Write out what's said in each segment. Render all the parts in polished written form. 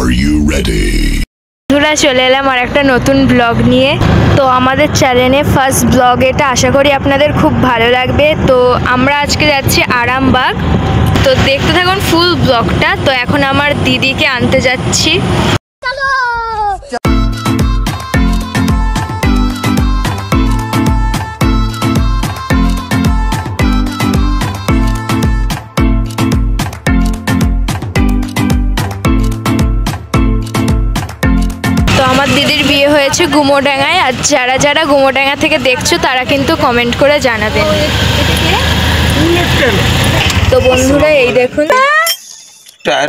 Are you ready? বন্ধুরা চলে এলাম আর একটা নতুন ব্লগ নিয়ে। তো আমাদের চ্যানেলে ফার্স্ট ব্লগ এটা, আশা করি আপনাদের খুব ভালো লাগবে। তো আমরা আজকে যাচ্ছি আরামবাগ, তো দেখতে থাকুন ফুল ব্লগটা। তো এখন আমার দিদিকে আনতে যাচ্ছি। আমার দিদির বিয়ে হয়েছে গুমোডাঙ্গায়, আর যারা যারা গুমোডাঙ্গা থেকে দেখছো তারা কিন্তু কমেন্ট করে জানাবেন। তো বন্ধুরা এই দেখুন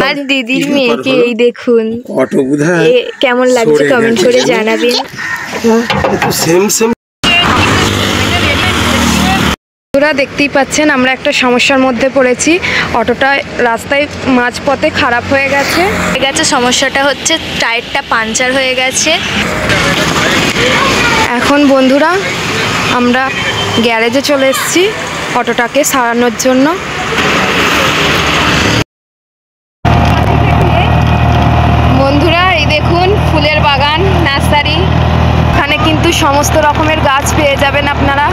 আর দিদির মেয়েকে, এই দেখুন কেমন লাগছে কমেন্ট করে জানাবেন। বন্ধুরা দেখতেই পাচ্ছেন আমরা একটা সমস্যার মধ্যে পড়েছি। অটোটা রাস্তায় মাঝপথে খারাপ হয়ে গেছে। সমস্যাটা হচ্ছে টায়ারটা পাঞ্চার হয়ে গেছে। এখন বন্ধুরা আমরা গ্যারেজে চলে এসেছি অটোটাকে সারানোর জন্য। বন্ধুরা এই দেখুন ফুলের বাগান, নার্সারি, এখানে কিন্তু সমস্ত রকমের গাছ পেয়ে যাবেন আপনারা।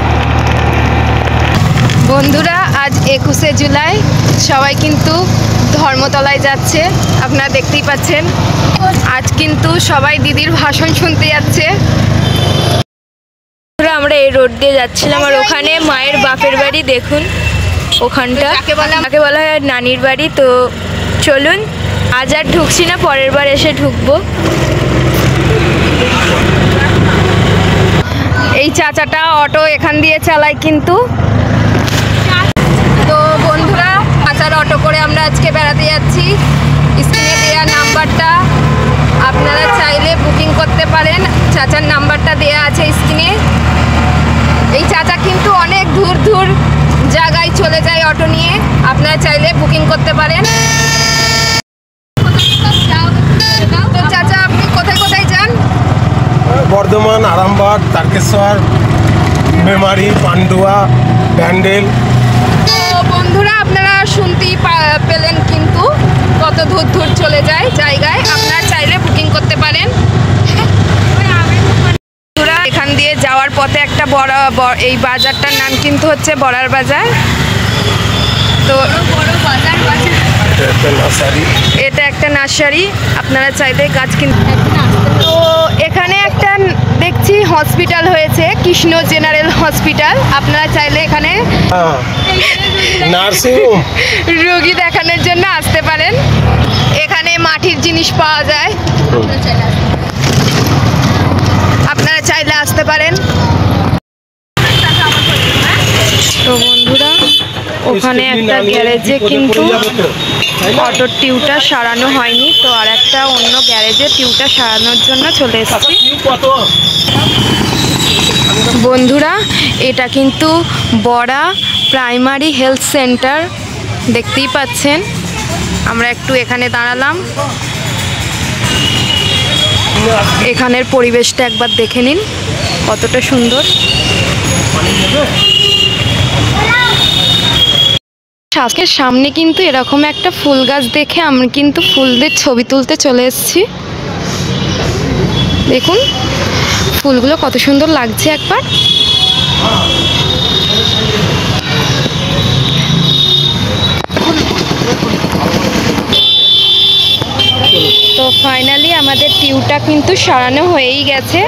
বন্ধুরা আজ 21শে জুলাই, সবাই কিন্তু ধর্মতলায় যাচ্ছে, আপনারা দেখতেই পাচ্ছেন। আজ কিন্তু সবাই দিদির ভাষণ শুনতে যাচ্ছে। আমরা এই রোড দিয়ে যাচ্ছিলাম, আর ওখানে মায়ের বাপের বাড়ি দেখুন, ওখানটা তাকে বলা হয় নানির বাড়ি। তো চলুন, আজ আর ঢুকছি না, পরের বার এসে ঢুকবো। এই চাচাটা অটো এখান দিয়ে চালায় কিন্তু। তো বন্ধুরা চাচার অটো করে আমরা আজকে বেড়াতে যাচ্ছি। স্ক্রিনে দেওয়া নাম্বারটা আপনারা চাইলে বুকিং করতে পারেন, চাচার নাম্বারটা দেওয়া আছে স্ক্রিনে। এই চাচা কিন্তু অনেক দূর দূর জায়গায় চলে যায় অটো নিয়ে, আপনারা চাইলে বুকিং করতে পারেন। তো চাচা আপনি কোথায় কোথায় যান? বর্ধমান, আরামবাগ, তারকেশ্বর, মেমারি, পান্ডুয়া, ব্যান্ডেল। তো বন্ধুরা আপনারা শুনতেই পেলেন কিন্তু কত দূর দূর চলে যায় জায়গায়, আপনারা চাইলে বুকিং করতে পারেন। বন্ধুরা এখান দিয়ে যাওয়ার পথে একটা বড় এই বাজারটার নাম কিন্তু হচ্ছে বড়ার বাজার। তো এটা একটা নার্সারি, আপনারা চাইলে গাছ কিনতে। তো এখানে একটা দেখছি হসপিটাল হয়েছে, কৃষ্ণ জেনারেল হসপিটাল, আপনারা চাইলে এখানে রোগী দেখানোর জন্য আসতে পারেন। এখানে মাটির জিনিস পাওয়া যায়, আপনারা চাইলে আসতে পারেন। তো বন্ধুরা ওখানে একটা গ্যারেজে কিন্তু অটোর টিউটা সারানো হয়নি, তো আর একটা অন্য গ্যারেজে টিউটা সারানোর জন্য চলে এসেছি। বন্ধুরা এটা কিন্তু বড়া প্রাইমারি হেলথ সেন্টার, দেখতেই পাচ্ছেন। আমরা একটু এখানে দাঁড়ালাম, এখানের পরিবেশটা একবার দেখে নিন কতটা সুন্দর। আজকের সামনে কিন্তু এরকম একটা ফুল গাছ দেখে আমি কিন্তু ফুলদের ছবি তুলতে চলে এসেছি। দেখুন ফুলগুলো কত সুন্দর লাগছে একবার। তো ফাইনালি আমাদের টিউটা কিন্তু সারানো হয়েই গেছে।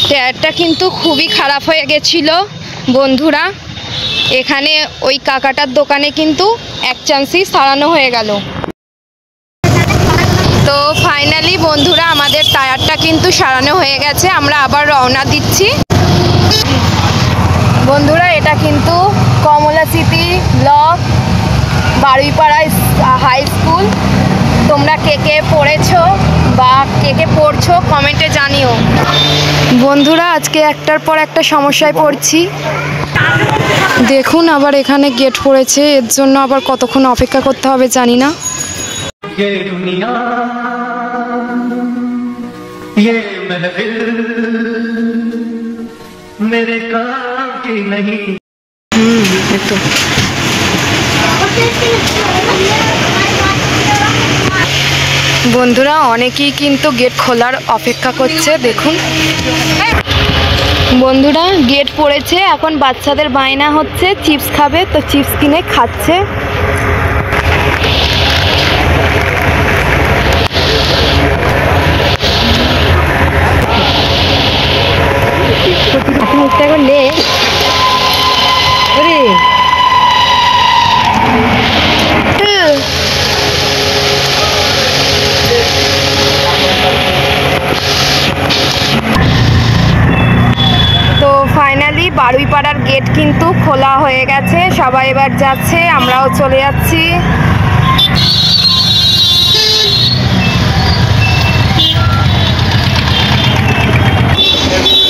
টায়ারটা কিন্তু খুবই খারাপ হয়ে গেছিল বন্ধুরা। এখানে ওই কাকাটার দোকানে কিন্তু এক চান্সেই সারানো হয়ে গেল। তো ফাইনালি বন্ধুরা আমাদের টায়ারটা কিন্তু সারানো হয়ে গেছে, আমরা আবার রওনা দিচ্ছি। বন্ধুরা এটা কিন্তু Kamala city block Baruipara high school. তোমরা কে কে পড়েছো বা কে কে পড়ছো কমেন্টে জানিও। বন্ধুরা আজকে একটার পর একটা সমস্যায় পড়ছি। দেখুন আবার এখানে গেট পড়েছে, এর জন্য আবার কতক্ষণ অপেক্ষা করতে হবে জানি না। বন্ধুরা অনেকেই কিন্তু গেট খোলার অপেক্ষা করছে, দেখুন বন্ধুরা গেট পড়েছে, এখন বাচ্চাদের বায়না হচ্ছে চিপস খাবে, তো চিপস কিনে খাচ্ছে। মুখটা করলে তো ফাইনালি বারুইপাড়ার গেট কিন্তু খোলা হয়ে গেছে, সবাই এবার যাচ্ছে, আমরাও চলে যাচ্ছি।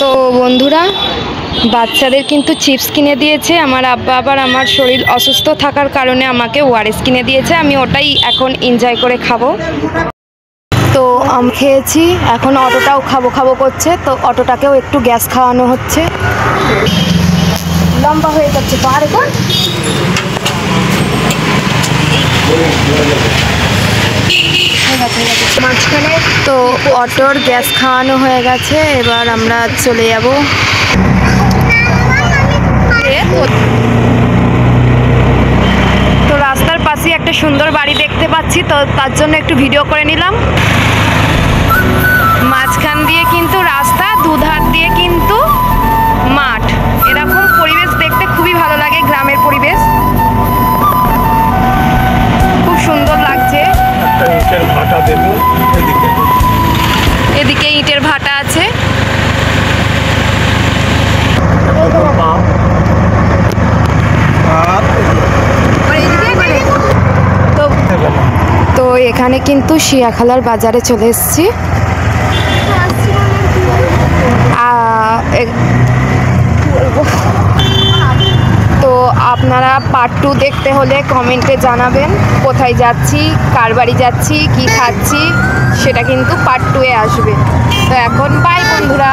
তো বন্ধুরা বাচ্চাদের কিন্তু চিপস কিনে দিয়েছে আমার আব্বা, আবার আমার শরীর অসুস্থ থাকার কারণে আমাকে ওআরএস কিনে দিয়েছে, আমি ওটাই এখন এনজয় করে খাবো। তো আমি খেয়েছি, এখন অটোটাও খাবো খাবো করছে, তো অটোটাকেও একটু গ্যাস খাওয়ানো হচ্ছে। লম্বা হয়ে যাচ্ছে তো আর এখন মাঝখানে তো অটোর গ্যাস খাওয়ানো হয়ে গেছে, এবার আমরা চলে যাব। তো রাস্তার পাশে একটা সুন্দর বাড়ি দেখতে পাচ্ছি, তো তার জন্য একটু ভিডিও করে নিলাম। মাঝখান দিয়ে কিন্তু রাস্তা, দুধার দিয়ে কিন্তু মাঠ, এরকম পরিবেশ দেখতে খুবই ভালো লাগে, গ্রামের পরিবেশ খুব সুন্দর লাগছে। এদিকে ইটের ভাটা আছে। তো এখানে কিন্তু শিয়াখালার বাজারে চলে এসেছি। তো আপনারা পার্ট 2 দেখতে হলে কমেন্টে জানাবেন কোথায় যাচ্ছি, কার বাড়ি যাচ্ছি, কি খাচ্ছি, সেটা কিন্তু পার্ট 2-এ আসবে। তো এখন বাই বন্ধুরা।